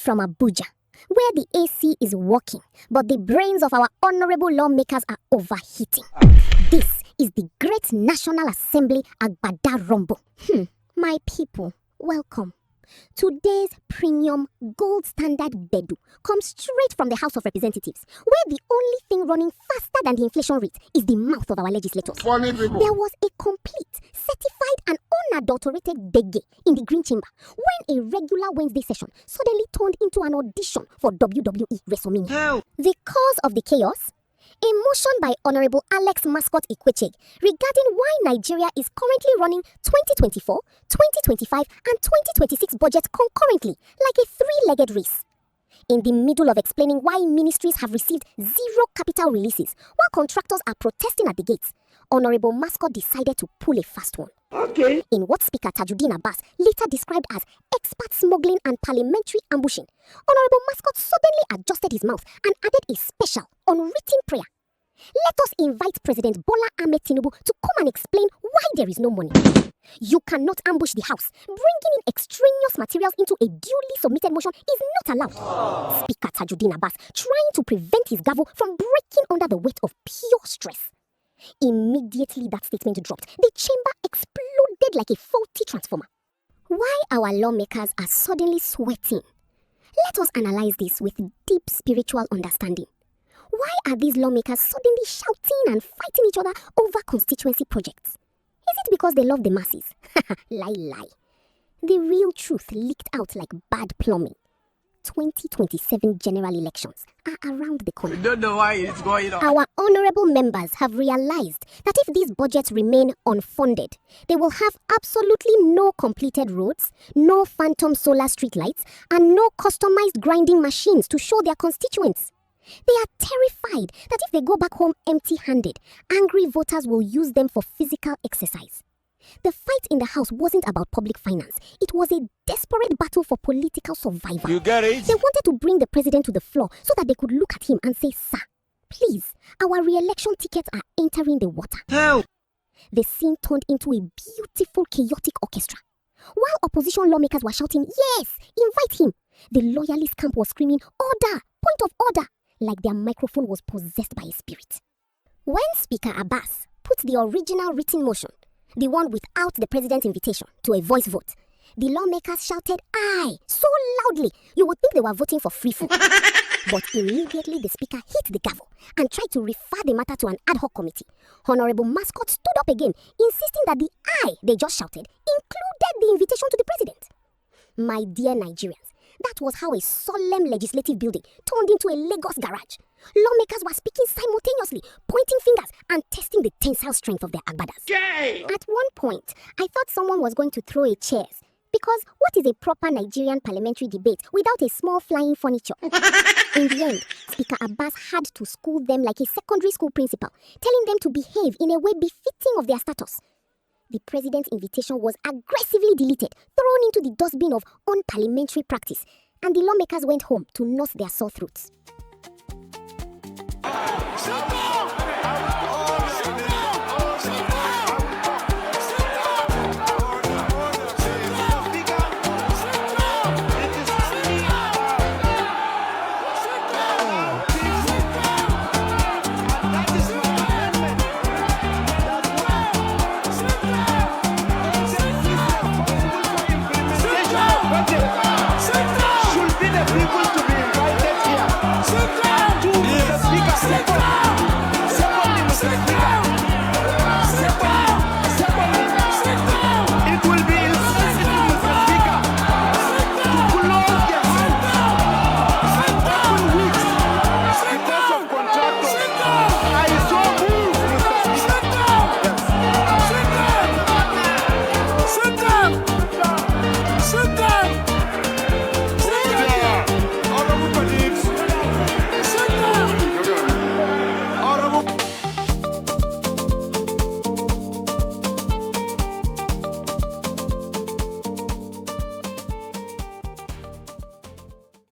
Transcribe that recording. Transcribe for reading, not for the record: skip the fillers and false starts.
from Abuja, where the AC is working, but the brains of our honorable lawmakers are overheating. This is the Great National Assembly Agbada Rumble. My people, welcome. Today's premium gold standard bedu comes straight from the House of Representatives, where the only thing running faster than the inflation rate is the mouth of our legislators. There was a complete, certified and unadulterated dege in the Green Chamber when a regular Wednesday session suddenly turned into an audition for WWE WrestleMania. The cause of the chaos? A motion by Honorable Mascot Ikwechegh regarding why Nigeria is currently running 2024, 2025 and 2026 budgets concurrently, like a three-legged race. In the middle of explaining why ministries have received zero capital releases while contractors are protesting at the gates, Honorable Mascot decided to pull a fast one. In what Speaker Tajudeen Abbas later described as expert smuggling and parliamentary ambushing, Honorable Mascot suddenly adjusted his mouth and added a special, unwritten prayer. Let us invite President Tinubu to come and explain why there is no money. You cannot ambush the House. Bringing in extraneous materials into a duly submitted motion is not allowed. Speaker Tajudeen Abbas trying to prevent his gavel from breaking under the weight of pure stress. Immediately that statement dropped, the chamber exploded like a faulty transformer. Why our lawmakers are suddenly sweating? Let us analyze this with deep spiritual understanding. Why are these lawmakers suddenly shouting and fighting each other over constituency projects? Is it because they love the masses? Lie. The real truth leaked out like bad plumbing. 2027 general elections are around the corner. We don't know why it's going on. Our honorable members have realized that if these budgets remain unfunded, they will have absolutely no completed roads, no phantom solar streetlights, and no customized grinding machines to show their constituents. They are terrified that if they go back home empty-handed, angry voters will use them for physical exercise. The fight in the House wasn't about public finance. It was a desperate battle for political survival. You get it? They wanted to bring the president to the floor so that they could look at him and say, "Sir, please, our re-election tickets are entering the water." Help! The scene turned into a beautiful, chaotic orchestra. While opposition lawmakers were shouting, "Yes, invite him," the loyalist camp was screaming, "Order, point of order," like their microphone was possessed by a spirit. When Speaker Abbas put the original written motion, the one without the president's invitation, to a voice vote, the lawmakers shouted "Aye" so loudly you would think they were voting for free food. But immediately the speaker hit the gavel and tried to refer the matter to an ad hoc committee. Honorable Mascot stood up again, insisting that the "aye" they just shouted included the invitation to the president. My dear Nigerians, that was how a solemn legislative building turned into a Lagos garage. Lawmakers were speaking simultaneously, pointing fingers and testing the tensile strength of their agbadas. At one point, I thought someone was going to throw a chair, because what is a proper Nigerian parliamentary debate without a small flying furniture? In the end, Speaker Abbas had to school them like a secondary school principal, telling them to behave in a way befitting of their status. The president's invitation was aggressively deleted, thrown into the dustbin of unparliamentary practice, and the lawmakers went home to nurse their sore throats.